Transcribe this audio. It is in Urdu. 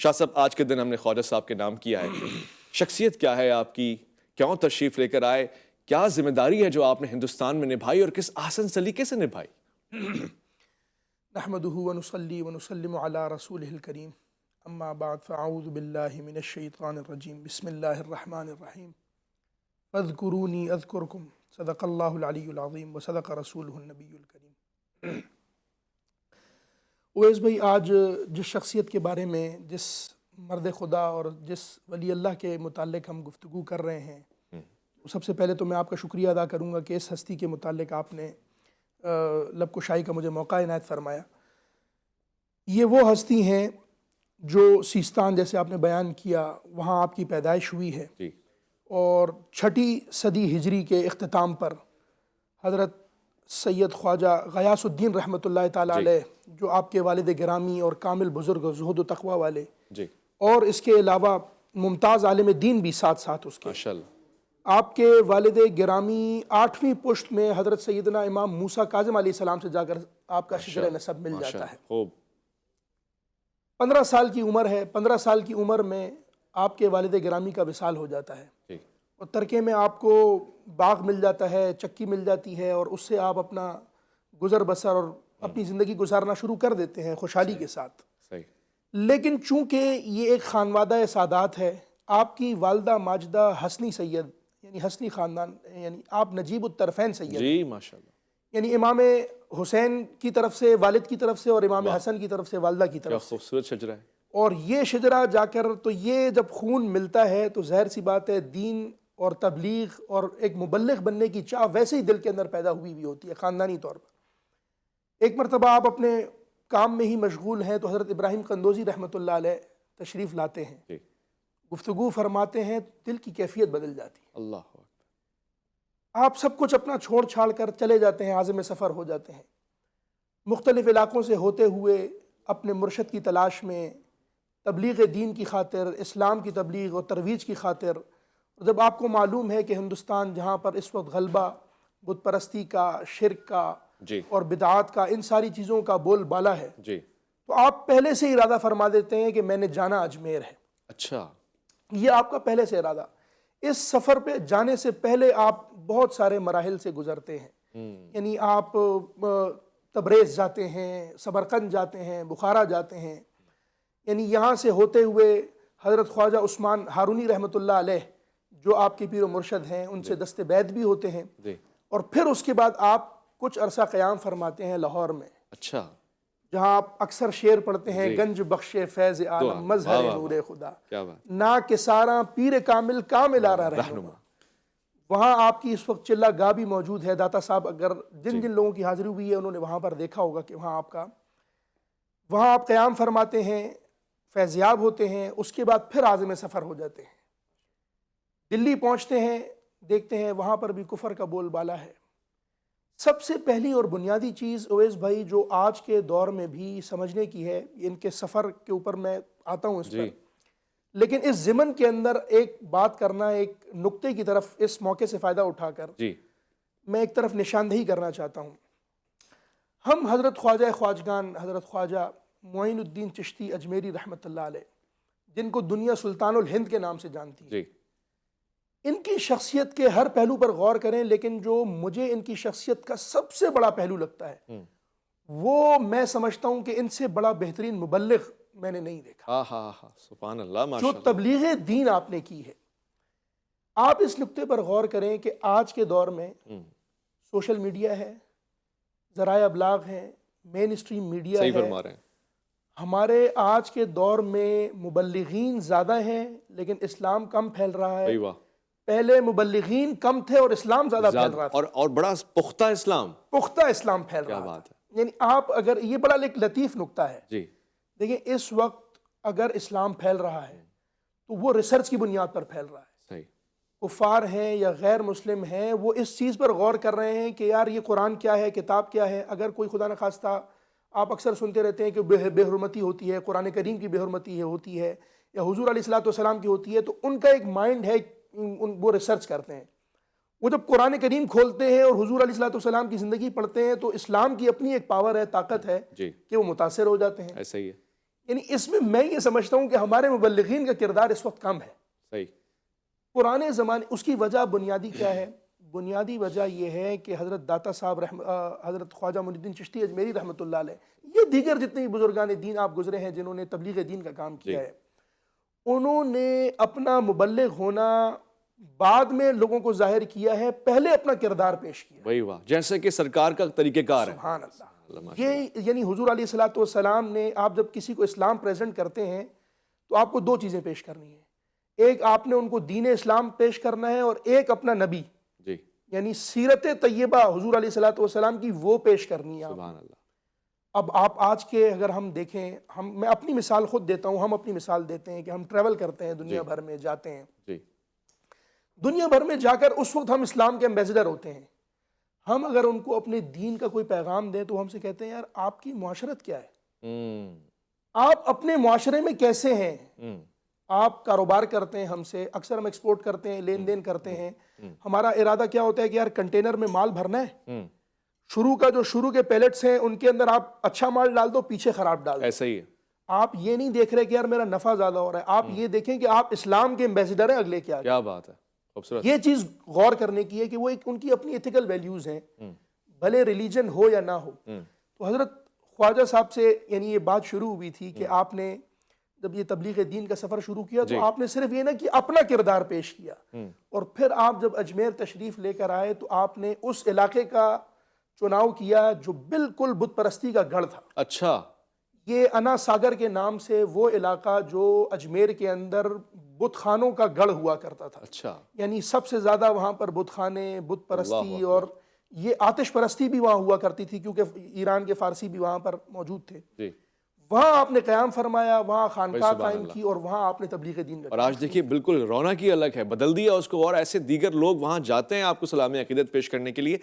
شاہ صاحب، آج کے دن ہم نے خواجہ صاحب کے نام کیا ہے. شخصیت کیا ہے آپ کی؟ کیوں تشریف لے کر آئے؟ کیا ذمہ داری ہے جو آپ نے ہندوستان میں نبھائی اور کس آسن سلیقے سے نبھائی؟ نحمده ونصلي ونسلم على رسوله الكريم اما بعد فاعوذ بالله من الشیطان الرجیم بسم اللہ الرحمن الرحیم فاذکرونی اذکرکم صدق اللہ العلی العظیم وصدق رسولہ النبی الکریم. اویس بھائی، آج جس شخصیت کے بارے میں، جس مرد خدا اور جس ولی اللہ کے متعلق ہم گفتگو کر رہے ہیں، سب سے پہلے تو میں آپ کا شکریہ ادا کروں گا کہ اس ہستی کے متعلق آپ نے لب کشائی کا مجھے موقع عنایت فرمایا. یہ وہ ہستی ہیں جو سیستان، جیسے آپ نے بیان کیا، وہاں آپ کی پیدائش ہوئی ہے، اور 6 صدی ہجری کے اختتام پر حضرت سید خواجہ غیاث الدین رحمۃ اللہ تعالیٰ علیہ، جو آپ کے والد گرامی اور کامل بزرگ، زہد و تقوی والے، اور اس کے علاوہ ممتاز عالم دین بھی ساتھ ساتھ اس کے، آپ کے والد گرامی 8ویں پشت میں حضرت سیدنا امام موسیٰ کاظم علیہ السلام سے جا کر آپ کا شجرہ نسب مل جاتا ہے. 15 سال کی عمر ہے. 15 سال کی عمر میں آپ کے والد گرامی کا وصال ہو جاتا ہے، اور ترکے میں آپ کو باغ مل جاتا ہے، چکی مل جاتی ہے، اور اس سے آپ اپنا گزر بسر اور اپنی زندگی گزارنا شروع کر دیتے ہیں خوشحالی کے ساتھ. لیکن چونکہ یہ ایک خانوادہ سادات ہے، آپ کی والدہ ماجدہ حسنی سید، یعنی حسنی خاندان، یعنی آپ نجیب الطرفین سید، جی ماشاءاللہ، یعنی امام حسین کی طرف سے والد کی طرف سے، اور امام حسن کی طرف سے والدہ کی طرف سے. خوبصورت شجرہ ہے. اور یہ شجرہ جا کر، تو یہ جب خون ملتا ہے تو ظاہر سی بات ہے دین اور تبلیغ اور ایک مبلغ بننے کی چاہ ویسے ہی دل کے اندر پیدا ہوئی بھی ہوتی ہے خاندانی طور پر. ایک مرتبہ آپ اپنے کام میں ہی مشغول ہیں تو حضرت ابراہیم قندوزی رحمۃ اللہ علیہ تشریف لاتے ہیں، گفتگو فرماتے ہیں، دل کی کیفیت بدل جاتی ہے. اللہ اکبر. آپ سب کچھ اپنا چھوڑ چھاڑ کر چلے جاتے ہیں، عازم سفر ہو جاتے ہیں، مختلف علاقوں سے ہوتے ہوئے اپنے مرشد کی تلاش میں، تبلیغ دین کی خاطر، اسلام کی تبلیغ اور ترویج کی خاطر. جب آپ کو معلوم ہے کہ ہندوستان جہاں پر اس وقت غلبہ بت پرستی کا، شرک کا اور بدعات کا، ان ساری چیزوں کا بول بالا ہے، تو آپ پہلے سے ارادہ فرما دیتے ہیں کہ میں نے جانا اجمیر ہے. اچھا، یہ آپ کا پہلے سے ارادہ. اس سفر پہ جانے سے پہلے آپ بہت سارے مراحل سے گزرتے ہیں. یعنی آپ تبریز جاتے ہیں، سمرقند جاتے ہیں، بخارا جاتے ہیں، یعنی یہاں سے ہوتے ہوئے حضرت خواجہ عثمان ہارونی رحمۃ اللہ علیہ جو آپ کے پیر و مرشد ہیں، ان سے دست بیعت بھی ہوتے ہیں. اور پھر اس کے بعد آپ کچھ عرصہ قیام فرماتے ہیں لاہور میں. اچھا، جہاں آپ اکثر شعر پڑھتے ہیں، گنج بخش فیض عالم مظہر نور خدا، نا کساراں پیر کامل کامل آرا رہنما. وہاں آپ کی اس وقت چلہ گاہ بھی موجود ہے. داتا صاحب اگر جن جن لوگوں کی حاضری ہوئی ہے انہوں نے وہاں پر دیکھا ہوگا کہ وہاں آپ قیام فرماتے ہیں، فیضیاب ہوتے ہیں. اس کے بعد پھر عازم سفر ہو جاتے ہیں، دلی پہنچتے ہیں، دیکھتے ہیں وہاں پر بھی کفر کا بول بالا ہے. سب سے پہلی اور بنیادی چیز اویس بھائی جو آج کے دور میں بھی سمجھنے کی ہے، ان کے سفر کے اوپر میں آتا ہوں اس پر، لیکن اس ضمن کے اندر ایک بات کرنا، ایک نقطے کی طرف اس موقع سے فائدہ اٹھا کر میں ایک طرف نشاندہی کرنا چاہتا ہوں. ہم حضرت خواجہ خواجگان حضرت خواجہ معین الدین چشتی اجمیری رحمۃ اللہ علیہ، جن کو دنیا سلطان الہند کے نام سے جانتی ہے، ان کی شخصیت کے ہر پہلو پر غور کریں، لیکن جو مجھے ان کی شخصیت کا سب سے بڑا پہلو لگتا ہے وہ میں سمجھتا ہوں کہ ان سے بڑا بہترین مبلغ میں نے نہیں دیکھا. سبحان اللہ، جو تبلیغ دین آپ نے کی ہے. آپ اس نقطے پر غور کریں کہ آج کے دور میں سوشل میڈیا ہے، ذرائع ابلاغ ہیں، مین اسٹریم میڈیا ہے. ہمارے آج کے دور میں مبلغین زیادہ ہیں لیکن اسلام کم پھیل رہا ہے. پہلے مبلغین کم تھے اور اسلام زیادہ پھیل رہا تھا، اور بڑا پختہ اسلام پھیل رہا تھا. یعنی آپ اگر یہ بڑا ایک لطیف نقطہ ہے، دیکھیں اس وقت اگر اسلام پھیل رہا ہے تو وہ ریسرچ کی بنیاد پر پھیل رہا ہے. کفار ہیں یا غیر مسلم ہیں، وہ اس چیز پر غور کر رہے ہیں کہ یار یہ قرآن کیا ہے، کتاب کیا ہے. اگر کوئی خدا نخواستہ، آپ اکثر سنتے رہتے ہیں کہ بے حرمتی ہوتی ہے، قرآن کریم کی بے حرمتی ہوتی ہے یا حضور علیہ السلام کی ہوتی ہے، تو ان کا ایک مائنڈ ہے، وہ ریسرچ کرتے ہیں. وہ جب قرآن کریم کھولتے ہیں اور حضور علیہ السلام کی زندگی پڑھتے ہیں تو اسلام کی اپنی ایک پاور ہے، طاقت ہے کہ وہ متاثر ہو جاتے ہیں. ایسا ہی ہے. یعنی اس میں میں یہ سمجھتا ہوں کہ ہمارے مبلغین کا کردار اس وقت کم ہے. صحیح. پرانے زمانے اس کی وجہ بنیادی کیا ہے؟ بنیادی وجہ یہ ہے کہ حضرت داتا صاحب حضرت خواجہ معین الدین چشتی اجمیری رحمۃ اللہ علیہ، یہ دیگر جتنے بزرگان دین آپ گزرے ہیں جنہوں نے تبلیغ دین کا کام کیا ہے، انہوں نے اپنا مبلغ ہونا بعد میں لوگوں کو ظاہر کیا ہے، پہلے اپنا کردار پیش کیا. وہی واہ، جیسے کہ سرکار کا طریقہ کار ہے. سبحان اللہ. یہ یعنی حضور علیہ الصلوۃ والسلام نے، آپ جب کسی کو اسلام پریزنٹ کرتے ہیں تو آپ کو دو چیزیں پیش کرنی ہیں. ایک آپ نے ان کو دین اسلام پیش کرنا ہے، اور ایک اپنا نبی، جی، یعنی سیرت طیبہ حضور علیہ الصلوۃ والسلام کی وہ پیش کرنی ہے. سبحان اللہ. اب آپ آج کے اگر ہم دیکھیں، میں اپنی مثال خود دیتا ہوں، ہم اپنی مثال دیتے ہیں کہ ہم ٹریول کرتے ہیں دنیا بھر میں، جاتے ہیں جی، دنیا بھر میں جا کر اس وقت ہم اسلام کے ایمبیسڈر ہوتے ہیں. ہم اگر ان کو اپنے دین کا کوئی پیغام دیں تو ہم سے کہتے ہیں یار آپ کی معاشرت کیا ہے، آپ اپنے معاشرے میں کیسے ہیں، آپ کاروبار کرتے ہیں ہم سے، اکثر ہم ایکسپورٹ کرتے ہیں، لین دین کرتے ہیں. ہمارا ارادہ کیا ہوتا ہے کہ یار کنٹینر میں مال بھرنا ہے، شروع کے پیلٹس ہیں ان کے اندر آپ اچھا مال ڈال دو، پیچھے خراب ڈال دو. ایسا ہی ہے. آپ یہ نہیں دیکھ رہے کہ یار میرا نفع زیادہ ہو رہا ہے، آپ یہ دیکھیں کہ آپ اسلام کے ایمبیسڈر ہیں اگلے کے آگے. کیا بات ہے، خوبصورت. یہ چیز غور کرنے کی ہے کہ وہ ایک ان کی اپنی ایتھیکل ویلیوز ہیں، بھلے ریلیجن ہو یا نہ ہو. تو حضرت خواجہ صاحب سے یعنی یہ بات شروع ہوئی تھی کہ آپ نے جب یہ تبلیغ دین کا سفر شروع کیا تو آپ نے صرف یہ نہ کہ اپنا کردار پیش کیا، اور پھر آپ جب اجمیر تشریف لے کر آئے تو آپ نے اس علاقے کا چناؤ کیا جو بالکل بت پرستی کا گڑھ تھا. اچھا. یہ انا ساگر کے نام سے وہ علاقہ جو اجمیر کے اندر بت خانوں کا گڑھ ہوا کرتا تھا. اچھا. یعنی سب سے زیادہ وہاں پر بت خانے، بت پرستی اور یہ آتش پرستی بھی وہاں ہوا کرتی تھی، کیونکہ ایران کے فارسی بھی وہاں پر موجود تھے. جی. وہاں آپ نے قیام فرمایا، وہاں خانقاہ قائم کی، اور وہاں آپ نے تبلیغ دین کا. اور آج دیکھیے بالکل رونق ہی الگ ہے، بدل دیا اس کو، اور ایسے دیگر لوگ وہاں جاتے ہیں آپ کو سلام عقیدت پیش کرنے کے لیے.